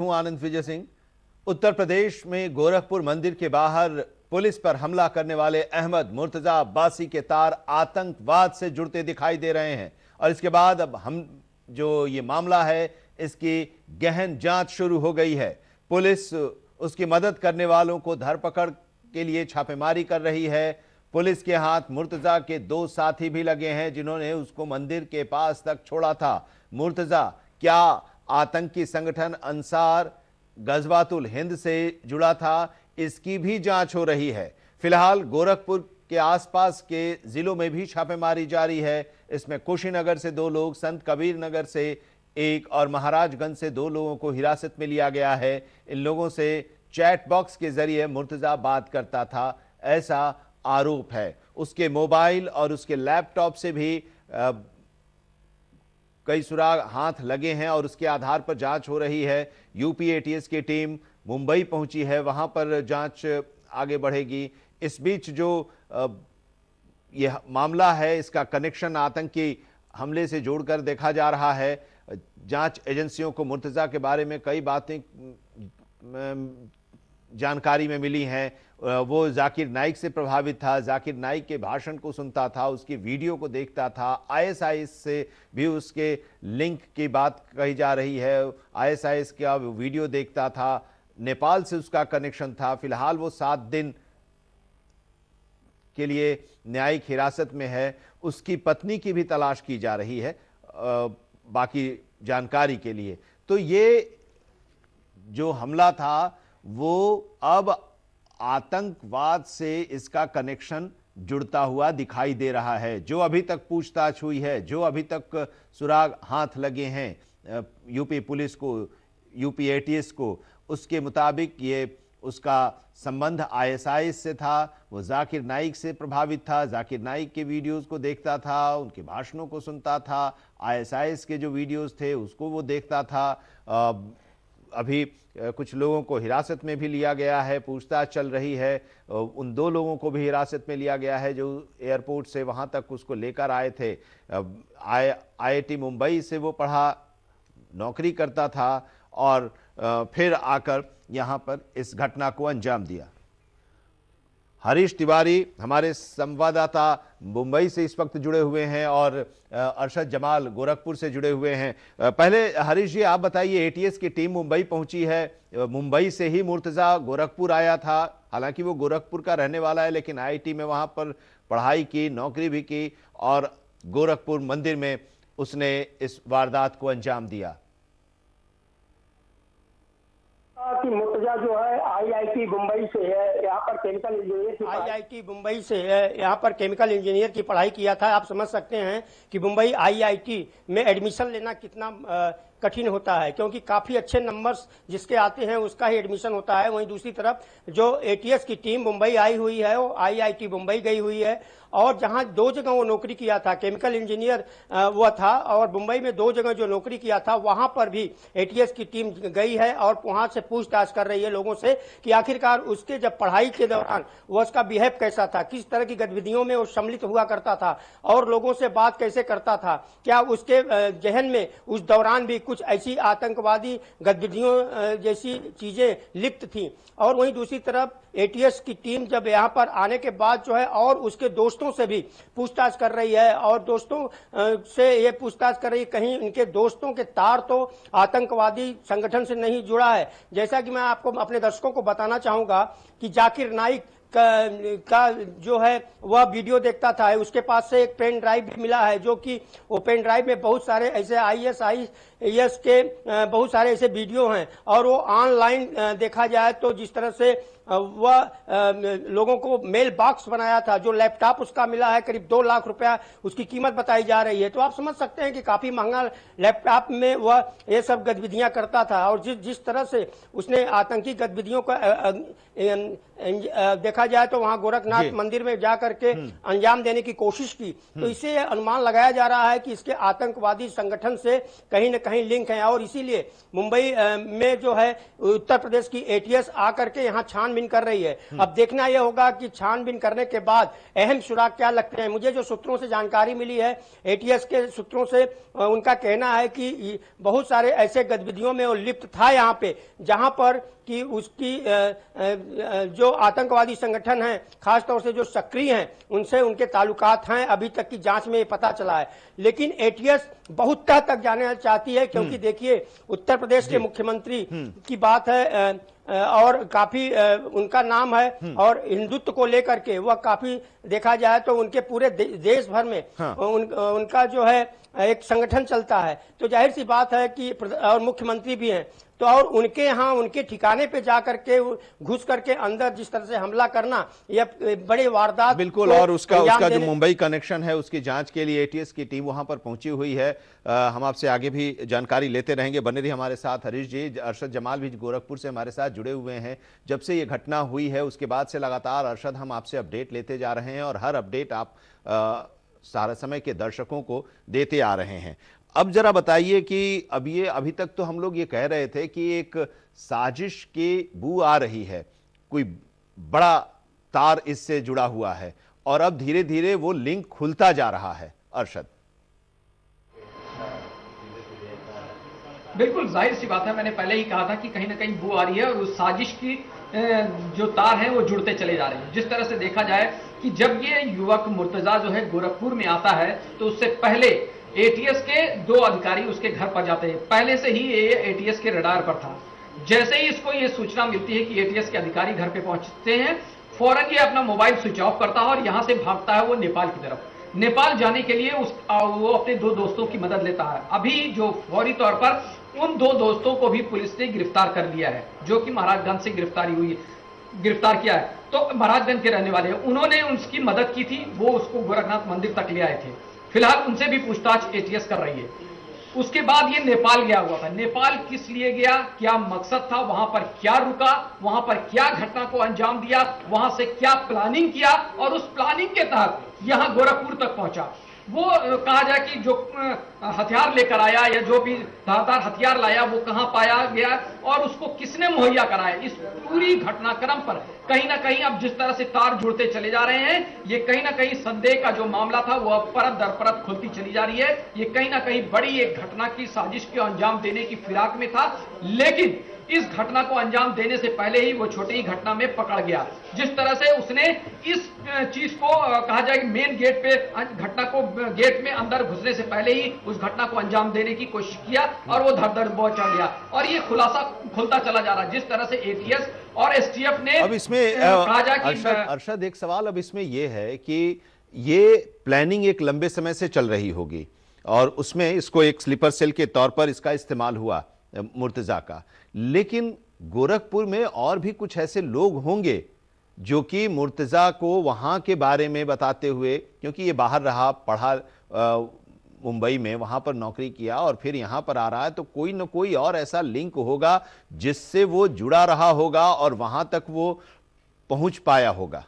हूं आनंद विजय सिंह। उत्तर प्रदेश में गोरखपुर मंदिर के बाहर पुलिस पर हमला करने वाले अहमद मुर्तजा अब्बासी के तार आतंकवाद से जुड़ते दिखाई दे रहे हैं और इसके बाद अब हम जो ये मामला है इसकी गहन जांच शुरू हो गई है। पुलिस उसकी मदद करने वालों को धरपकड़ के लिए छापेमारी कर रही है। पुलिस के हाथ मुर्तजा के 2 साथी भी लगे हैं जिन्होंने उसको मंदिर के पास तक छोड़ा था। मुर्तजा क्या आतंकी संगठन अंसार गजवातुल हिंद से जुड़ा था, इसकी भी जांच हो रही है। फिलहाल गोरखपुर के आसपास के जिलों में भी छापेमारी जारी है। इसमें कुशीनगर से 2 लोग, संत कबीर नगर से 1 और महाराजगंज से 2 लोगों को हिरासत में लिया गया है। इन लोगों से चैट बॉक्स के जरिए मुर्तजा बात करता था, ऐसा आरोप है। उसके मोबाइल और उसके लैपटॉप से भी कई सुराग हाथ लगे हैं और उसके आधार पर जांच हो रही है। यूपी एटीएस की टीम मुंबई पहुंची है, वहां पर जांच आगे बढ़ेगी। इस बीच जो यह मामला है इसका कनेक्शन आतंकी हमले से जोड़कर देखा जा रहा है। जांच एजेंसियों को मुर्तजा के बारे में कई बातें जानकारी में मिली हैं। वो जाकिर नाइक से प्रभावित था, जाकिर नाइक के भाषण को सुनता था, उसकी वीडियो को देखता था। आईएसआईएस से भी उसके लिंक की बात कही जा रही है। आईएसआईएस का वीडियो देखता था, नेपाल से उसका कनेक्शन था। फिलहाल वो 7 दिन के लिए न्यायिक हिरासत में है। उसकी पत्नी की भी तलाश की जा रही है बाकी जानकारी के लिए। तो ये जो हमला था वो अब आतंकवाद से इसका कनेक्शन जुड़ता हुआ दिखाई दे रहा है। जो अभी तक पूछताछ हुई है, जो अभी तक सुराग हाथ लगे हैं यूपी पुलिस को, यूपी एटीएस को, उसके मुताबिक ये उसका संबंध आईएसआईएस से था। वो जाकिर नाइक से प्रभावित था, जाकिर नाइक के वीडियोस को देखता था, उनके भाषणों को सुनता था। आईएसआईएस के जो वीडियोस थे उसको वो देखता था। अभी कुछ लोगों को हिरासत में भी लिया गया है, पूछताछ चल रही है। उन 2 लोगों को भी हिरासत में लिया गया है जो एयरपोर्ट से वहां तक उसको लेकर आए थे। आईआईटी मुंबई से वो पढ़ा, नौकरी करता था और फिर आकर यहां पर इस घटना को अंजाम दिया। हरीश तिवारी हमारे संवाददाता मुंबई से इस वक्त जुड़े हुए हैं और अरशद जमाल गोरखपुर से जुड़े हुए हैं। पहले हरीश जी आप बताइए, एटीएस की टीम मुंबई पहुंची है, मुंबई से ही मुर्तजा गोरखपुर आया था। हालांकि वो गोरखपुर का रहने वाला है लेकिन आईआईटी में वहां पर पढ़ाई की, नौकरी भी की और गोरखपुर मंदिर में उसने इस वारदात को अंजाम दिया। कि मुर्तजा जो है आईआईटी मुंबई से है, यहाँ पर केमिकल इंजीनियर की आईआईटी मुंबई से है, यहाँ पर केमिकल इंजीनियर की पढ़ाई किया था। आप समझ सकते हैं कि मुंबई आईआईटी में एडमिशन लेना कितना कठिन होता है, क्योंकि काफी अच्छे नंबर्स जिसके आते हैं उसका ही एडमिशन होता है। वहीं दूसरी तरफ जो एटीएस की टीम मुंबई आई हुई है वो आईआईटी मुंबई गई हुई है और जहां 2 जगह वो नौकरी किया था, केमिकल इंजीनियर वो था और मुंबई में 2 जगह जो नौकरी किया था वहां पर भी एटीएस की टीम गई है और वहां से पूछताछ कर रही है लोगों से कि आखिरकार उसके जब पढ़ाई के दौरान वो उसका बिहेव कैसा था, किस तरह की गतिविधियों में वो सम्मिलित हुआ करता था और लोगों से बात कैसे करता था, क्या उसके जहन में उस दौरान भी कुछ ऐसी आतंकवादी गतिविधियों जैसी चीजें लिप्त थी। और वहीं दूसरी तरफ एटीएस की टीम जब यहां पर आने के बाद जो है और उसके दोस्तों से भी पूछताछ कर रही है और दोस्तों से ये पूछताछ कर रही है कहीं इनके दोस्तों के तार तो आतंकवादी संगठन से नहीं जुड़ा है। जैसा कि मैं आपको अपने दर्शकों को बताना चाहूंगा कि जाकिर नाइक का जो है वह वीडियो देखता था, उसके पास से एक पेन ड्राइव भी मिला है जो कि वो पेन ड्राइव में बहुत सारे ऐसे आईएसआईएस के बहुत सारे ऐसे वीडियो हैं और वो ऑनलाइन देखा जाए तो जिस तरह से वह लोगों को मेल बॉक्स बनाया था, जो लैपटॉप उसका मिला है करीब 2 लाख रुपया उसकी कीमत बताई जा रही है। तो आप समझ सकते हैं कि काफी महंगा लैपटॉप में वह ये सब गतिविधियां करता था और जिस तरह से उसने आतंकी गतिविधियों का देखा जाए तो वहां गोरखनाथ मंदिर में जाकर के अंजाम देने की कोशिश की। तो इससे अनुमान लगाया जा रहा है कि इसके आतंकवादी संगठन से कहीं न कहीं लिंक है और इसीलिए मुंबई में जो है उत्तर प्रदेश की एटीएस आकर के यहाँ छानबीन कर रही है। अब देखना यह होगा कि छानबीन करने के बाद अहम सुराग क्या लगते हैं। मुझे जो सूत्रों से जानकारी मिली है, एटीएस के सूत्रों से, उनका कहना है कि बहुत सारे ऐसे गतिविधियों में वो लिप्त था यहाँ पे जहां पर कि उसकी जो आतंकवादी संगठन हैं, खासतौर से जो सक्रिय हैं, उनसे उनके ताल्लुकात हैं। अभी तक की जांच में ये पता चला है, लेकिन एटीएस बहुत तह तक जाने चाहती है, क्योंकि देखिए उत्तर प्रदेश के मुख्यमंत्री की बात है और काफी उनका नाम है और हिंदुत्व को लेकर के वह काफी देखा जाए तो उनके पूरे देश भर में उनका जो है एक संगठन चलता है। तो जाहिर सी बात है कि और मुख्यमंत्री भी हैं, तो और उनके यहाँ उनके ठिकाने पे जा करके घुस करके अंदर जिस तरह से हमला करना, यह बड़े वारदात बिल्कुल। और उसका जो मुंबई कनेक्शन है, उसकी जांच के लिए एटीएस की टीम वहां पर पहुंची हुई है। हम आपसे आगे भी जानकारी लेते रहेंगे। बने रहिए हमारे साथ हरीश जी। अरशद जमाल भी गोरखपुर से हमारे साथ जुड़े हुए हैं। जब से ये घटना हुई है उसके बाद से लगातार अरशद हम आपसे अपडेट लेते जा रहे हैं और हर अपडेट आप सारा समय के दर्शकों को देते आ रहे हैं। अब जरा बताइए कि अभी तक तो हम लोग ये कह रहे थे कि एक साजिश की बू आ रही है, कोई बड़ा तार इससे जुड़ा हुआ है, और अब धीरे धीरे वो लिंक खुलता जा रहा है। अरशद, बिल्कुल जाहिर सी बात है, मैंने पहले ही कहा था कि कहीं ना कहीं बू आ रही है और उस साजिश की जो तार है वो जुड़ते चले जा रहे हैं। जिस तरह से देखा जाए कि जब ये युवक मुर्तजा जो है गोरखपुर में आता है तो उससे पहले एटीएस के 2 अधिकारी उसके घर पर जाते हैं। पहले से ही ये एटीएस के रडार पर था। जैसे ही इसको ये सूचना मिलती है कि एटीएस के अधिकारी घर पे पहुंचते हैं, फौरन ये अपना मोबाइल स्विच ऑफ करता है और यहां से भागता है वो नेपाल की तरफ। नेपाल जाने के लिए वो अपने 2 दोस्तों की मदद लेता है। अभी जो फौरी तौर पर उन 2 दोस्तों को भी पुलिस ने गिरफ्तार कर लिया है, जो कि महाराजगंज से गिरफ्तार किया है। तो महाराजगंज के रहने वाले हैं, उन्होंने उसकी मदद की थी, वो उसको गोरखनाथ मंदिर तक ले आए थे। फिलहाल उनसे भी पूछताछ एटीएस कर रही है। उसके बाद ये नेपाल गया हुआ था। नेपाल किस लिए गया, क्या मकसद था, वहां पर क्या रुका, वहां पर क्या घटना को अंजाम दिया, वहां से क्या प्लानिंग किया और उस प्लानिंग के तहत यहां गोरखपुर तक पहुंचा। वो कहा जाए कि जो हथियार लेकर आया या जो भी धारदार हथियार लाया वो कहां पाया गया और उसको किसने मुहैया कराया, इस पूरी घटनाक्रम पर कहीं ना कहीं अब जिस तरह से तार जुड़ते चले जा रहे हैं, ये कहीं ना कहीं संदेह का जो मामला था वो अब परत दर परत खुलती चली जा रही है। ये कहीं ना कहीं बड़ी एक घटना की साजिश को अंजाम देने की फिराक में था, लेकिन इस घटना को अंजाम देने से पहले ही वो छोटी ही घटना में पकड़ गया। जिस तरह से उसने इस चीज को कहा जाए मेन गेट पे घटना को गेट में अंदर घुसने से पहले ही उस घटना को अंजाम देने की कोशिश किया और वो धर बहुत चढ़ गया और ये खुलासा खुलता चला जा रहा है। जिस तरह से एटीएस और एसटीएफ ने अब इसमें कहा जाए कि अरशद एक सवाल अब इसमें यह है कि ये प्लानिंग एक लंबे समय से चल रही होगी और उसमें इसको एक स्लीपर सेल के तौर पर इसका इस्तेमाल हुआ मुर्तजा का, लेकिन गोरखपुर में और भी कुछ ऐसे लोग होंगे जो कि मुर्तजा को वहां के बारे में बताते हुए, क्योंकि ये बाहर रहा, पढ़ा मुंबई में, वहां पर नौकरी किया और फिर यहां पर आ रहा है, तो कोई ना कोई और ऐसा लिंक होगा जिससे वो जुड़ा रहा होगा और वहां तक वो पहुंच पाया होगा।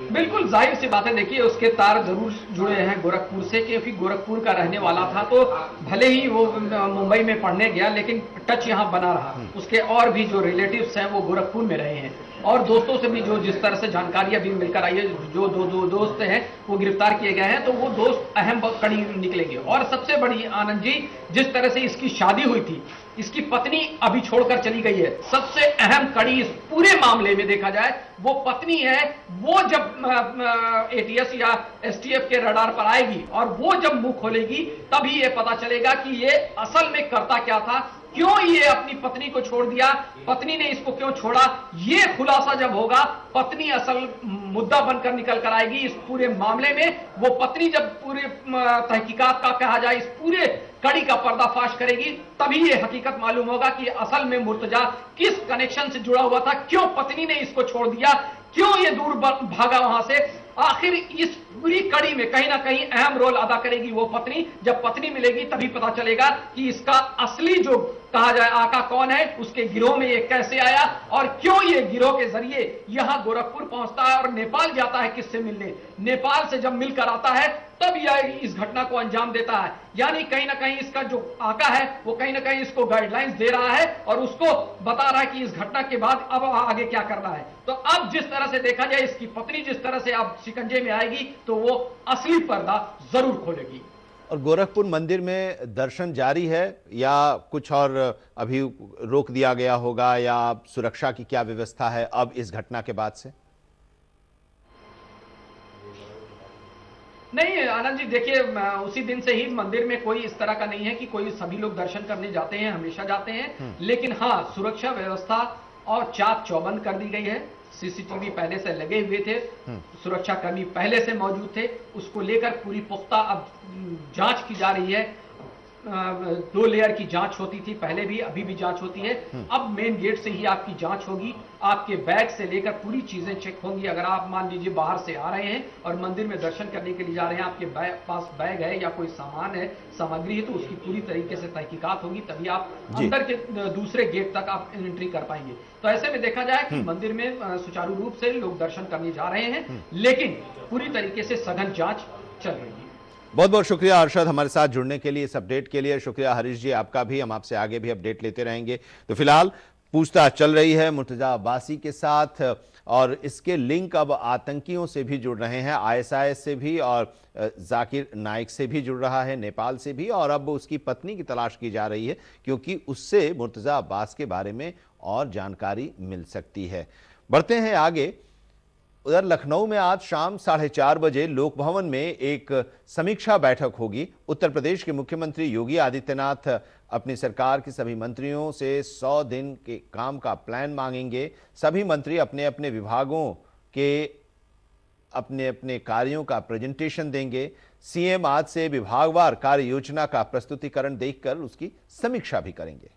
बिल्कुल जाहिर सी बात है, देखिए उसके तार जरूर जुड़े हैं गोरखपुर से, क्योंकि गोरखपुर का रहने वाला था तो भले ही वो मुंबई में पढ़ने गया लेकिन टच यहाँ बना रहा। उसके और भी जो रिलेटिव्स हैं वो गोरखपुर में रहे हैं और दोस्तों से भी जो जिस तरह से जानकारी अभी मिलकर आई है, जो दो दोस्त हैं वो गिरफ्तार किए गए हैं, तो वो दोस्त अहम कड़ी निकलेंगे। और सबसे बड़ी आनंद जी, जिस तरह से इसकी शादी हुई थी, इसकी पत्नी अभी छोड़कर चली गई है। सबसे अहम कड़ी इस पूरे मामले में देखा जाए वो पत्नी है। वो जब एटीएस या एसटीएफ के रडार पर आएगी और वो जब मुंह खोलेगी तभी ये पता चलेगा कि ये असल में करता क्या था, क्यों ये अपनी पत्नी को छोड़ दिया, पत्नी ने इसको क्यों छोड़ा। ये खुलासा जब होगा, पत्नी असल मुद्दा बनकर निकल कर आएगी इस पूरे मामले में। वो पत्नी जब पूरे तहकीकात का कहा जाए इस पूरे कड़ी का पर्दाफाश करेगी, तभी ये हकीकत मालूम होगा कि असल में मुर्तजा किस कनेक्शन से जुड़ा हुआ था, क्यों पत्नी ने इसको छोड़ दिया, क्यों ये दूर भागा वहां से। आखिर इस पूरी कड़ी में कहीं ना कहीं अहम रोल अदा करेगी वो पत्नी। जब पत्नी मिलेगी तभी पता चलेगा कि इसका असली जो कहा जाए आका कौन है, उसके गिरोह में ये कैसे आया और क्यों ये गिरोह के जरिए यहां गोरखपुर पहुंचता है और नेपाल जाता है किससे मिलने। नेपाल से जब मिलकर आता है तब यह इस घटना को अंजाम देता है। यानी कहीं ना कहीं इसका जो आका है वो कहीं ना कहीं इसको गाइडलाइंस दे रहा है और उसको बता रहा है कि इस घटना के बाद अब आगे क्या करना है। तो अब जिस तरह से देखा जाए, इसकी पत्नी जिस तरह से अब शिकंजे में आएगी तो वो असली पर्दा जरूर खोलेगी। और गोरखपुर मंदिर में दर्शन जारी है या कुछ और अभी रोक दिया गया होगा, या सुरक्षा की क्या व्यवस्था है अब इस घटना के बाद से? नहीं आनंद जी, देखिए उसी दिन से ही मंदिर में कोई इस तरह का नहीं है कि कोई सभी लोग दर्शन करने जाते हैं, हमेशा जाते हैं। लेकिन हाँ, सुरक्षा व्यवस्था और चाक चौबंद कर दी गई है। सीसीटीवी पहले से लगे हुए थे, सुरक्षा कर्मी पहले से मौजूद थे, उसको लेकर पूरी पुख्ता अब जांच की जा रही है। 2 लेयर की जांच होती थी पहले भी, अभी भी जांच होती है। अब मेन गेट से ही आपकी जांच होगी, आपके बैग से लेकर पूरी चीजें चेक होंगी। अगर आप मान लीजिए बाहर से आ रहे हैं और मंदिर में दर्शन करने के लिए जा रहे हैं, आपके पास बैग है या कोई सामान है, सामग्री है, तो उसकी पूरी तरीके से तहकीकात होगी, तभी आप अंदर के दूसरे गेट तक आप एंट्री कर पाएंगे। तो ऐसे में देखा जाए कि मंदिर में सुचारू रूप से लोग दर्शन करने जा रहे हैं, लेकिन पूरी तरीके से सघन जांच चल रही है। बहुत बहुत शुक्रिया अरशद, हमारे साथ जुड़ने के लिए, इस अपडेट के लिए। शुक्रिया हरीश जी आपका भी, हम आपसे आगे भी अपडेट लेते रहेंगे। तो फिलहाल पूछताछ चल रही है मुर्तजा अब्बासी के साथ और इसके लिंक अब आतंकियों से भी जुड़ रहे हैं, आईएसआईएस से भी और जाकिर नाइक से भी जुड़ रहा है, नेपाल से भी, और अब उसकी पत्नी की तलाश की जा रही है क्योंकि उससे मुर्तजा अब्बास के बारे में और जानकारी मिल सकती है। बढ़ते हैं आगे। उधर लखनऊ में आज शाम 4:30 बजे लोक भवन में एक समीक्षा बैठक होगी। उत्तर प्रदेश के मुख्यमंत्री योगी आदित्यनाथ अपनी सरकार के सभी मंत्रियों से 100 दिन के काम का प्लान मांगेंगे। सभी मंत्री अपने अपने विभागों के अपने अपने कार्यों का प्रेजेंटेशन देंगे। सीएम आज से विभागवार कार्य योजना का प्रस्तुतिकरण देखकर उसकी समीक्षा भी करेंगे।